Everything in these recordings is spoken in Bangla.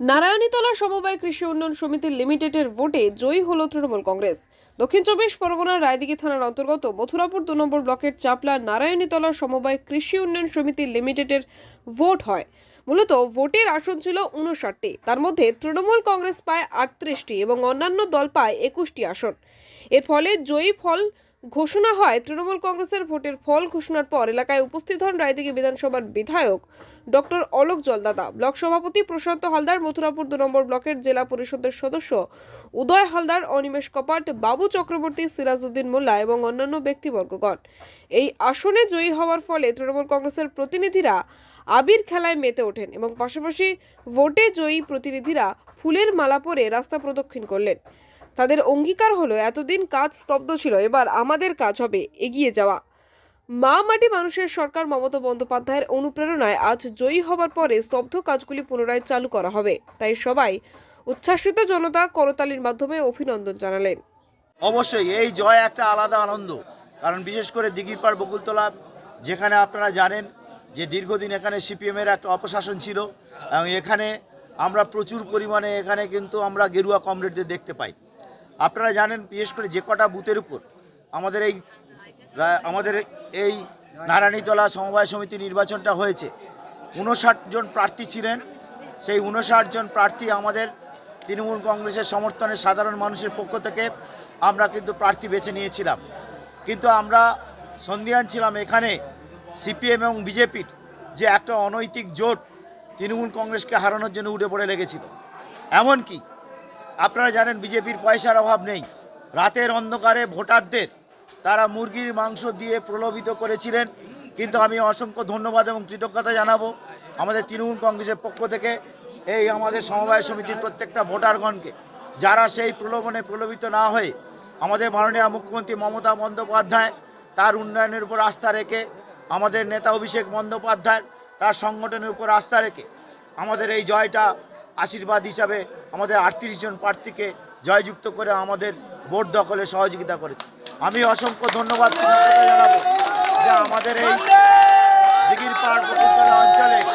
নারায়ণীতলা সমবায় কৃষি উন্নয়ন সমিতি লিমিটেডের ভোটে জয়ী হল তৃণমূল কংগ্রেস। দক্ষিণ চব্বিশ পরগনার রায়দিঘি থানার অন্তর্গত মথুরাপুর 2 নম্বর ব্লকের চাপলা নারায়ণীতলা সমবায় কৃষি উন্নয়ন সমিতি লিমিটেডের ভোট হয়। মূলত ভোটের আসন ছিল 59টি, তার মধ্যে তৃণমূল কংগ্রেস পায় 38টি এবং অন্যান্য দল পায় 21টি আসন। এর ফলে জয়ী ফল ঘোষণা হয়। তৃণমূল কংগ্রেসের ভোটের ফল ঘোষণার পর এলাকায় উপস্থিত হন রায়দিঘি বিধানসভার বিধায়ক ডক্টর অলোক জলদাতা, ব্লক সভাপতি প্রশান্ত হালদার, মথুরাপুর 2 নম্বর ব্লকের জেলা পরিষদের সদস্য উদয় হালদার, অনিমেষ কপাট, বাবু চক্রবর্তী, সিরাজউদ্দিন মোল্লা এবং অন্যান্য ব্যক্তিবর্গগণ। এই আসনে জয়ী হওয়ার ফলে তৃণমূল কংগ্রেসের প্রতিনিধিরা আবির খেলায় মেতে ওঠেন এবং পাশাপাশি ভোটে জয়ী প্রতিনিধিরা ফুলের মালা পরে রাস্তা প্রদক্ষিণ করলেন। তাদের অঙ্গীকার হলো, এতদিন কাজ স্তব্ধ ছিল, এবার আমাদের কাজ হবে এগিয়ে যাওয়া। মা মাটি মানুষের সরকার মমতা বন্দ্যোপাধ্যায়ের অনুপ্রেরণায় আজ জয়ী হবার পরে স্তব্ধ কাজগুলি পুনরায় চালু করা হবে। তাই সবাই উচ্ছ্বাসিত জনতা করতালির মাধ্যমে অভিনন্দন জানালেন। অবশ্যই এই জয় একটা আলাদা আনন্দ, কারণ বিশেষ করে দিঘিরপাড় বকুলতলা, যেখানে আপনারা জানেন যে দীর্ঘদিন এখানে সিপিএমের একটা অপশাসন ছিল এবং এখানে আমরা প্রচুর পরিমাণে এখানে কিন্তু আমরা গেরুয়া কমরেডদের দেখতে পাই। আপনারা জানেন বিশেষ করে যে কটা বুথের উপর আমাদের এই নারায়ণীতলা সমবায় সমিতি নির্বাচনটা হয়েছে, 59 জন প্রার্থী ছিলেন। সেই 59 জন প্রার্থী আমাদের তৃণমূল কংগ্রেসের সমর্থনে সাধারণ মানুষের পক্ষ থেকে আমরা কিন্তু প্রার্থী বেছে নিয়েছিলাম। কিন্তু আমরা সন্দিহান ছিলাম এখানে সিপিএম এবং বিজেপির যে একটা অনৈতিক জোট তৃণমূল কংগ্রেসকে হারানোর জন্য উঠে পড়ে লেগেছিল। এমনকি আপনারা জানেন বিজেপির পয়সার অভাব নেই, রাতের অন্ধকারে ভোটারদের তারা মুরগির মাংস দিয়ে প্রলোভিত করেছিলেন। কিন্তু আমি অসংখ্য ধন্যবাদ এবং কৃতজ্ঞতা জানাবো আমাদের তৃণমূল কংগ্রেসের পক্ষ থেকে এই আমাদের সমবায় সমিতির প্রত্যেকটা ভোটারগণকে, যারা সেই প্রলোভনে প্রলোভিত না হয়ে আমাদের মাননীয় মুখ্যমন্ত্রী মমতা বন্দ্যোপাধ্যায় তার উন্নয়নের উপর আস্থা রেখে, আমাদের নেতা অভিষেক বন্দ্যোপাধ্যায় তার সংগঠনের উপর আস্থা রেখে আমাদের এই জয়টা আশীর্বাদ হিসাবে আমাদের 38 জন প্রার্থীকে জয়যুক্ত করে আমাদের ভোট দখলে সহযোগিতা করেছে। আমি অসংখ্য ধন্যবাদ জানাবো যে আমাদের এই দিঘিরপাড় বকুলতলা অঞ্চলের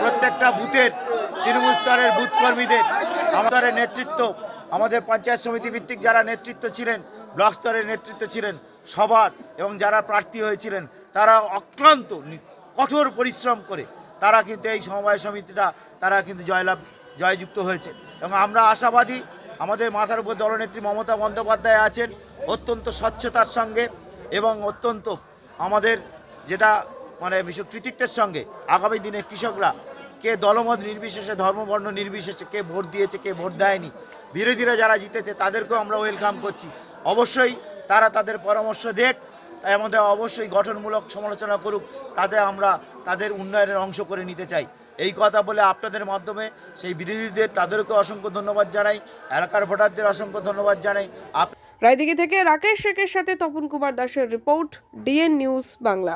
প্রত্যেকটা বুথের তৃণমূল স্তরের বুথ কর্মীদের, আমাদের নেতৃত্ব, আমাদের পঞ্চায়েত সমিতি ভিত্তিক যারা নেতৃত্ব ছিলেন, ব্লক স্তরের নেতৃত্ব ছিলেন সবার, এবং যারা প্রার্থী হয়েছিলেন তারা অক্লান্ত কঠোর পরিশ্রম করে তারা কিন্তু এই সমবায় সমিতিটা তারা কিন্তু জয়যুক্ত হয়েছে। এবং আমরা আশাবাদী আমাদের মাথার উপর দলনেত্রী মমতা বন্দ্যোপাধ্যায় আছেন অত্যন্ত স্বচ্ছতার সঙ্গে এবং অত্যন্ত আমাদের যেটা ভীষণ কৃতিত্বের সঙ্গে আগামী দিনে কৃষকরা কে দলমত নির্বিশেষে, ধর্মবর্ণ নির্বিশেষে কে ভোট দিয়েছে কে ভোট দেয়নি, বিরোধীরা যারা জিতেছে তাদেরকেও আমরা ওয়েলকাম করছি। অবশ্যই তারা তাদের পরামর্শ দেখ, তাই আমাদের অবশ্যই গঠনমূলক সমালোচনা করুক, তাতে আমরা তাদের উন্নয়নের অংশ করে নিতে চাই। এই কথা বলে আপনাদের মাধ্যমে সেই বিরোধীদের তাদেরকে অসংখ্য ধন্যবাদ জানাই, এলাকার ভোটারদের অসংখ্য ধন্যবাদ জানাই। রায়দিঘি থেকে রাকেশ শেখের সাথে তপন কুমার দাসের রিপোর্ট, ডিএন নিউজ বাংলা।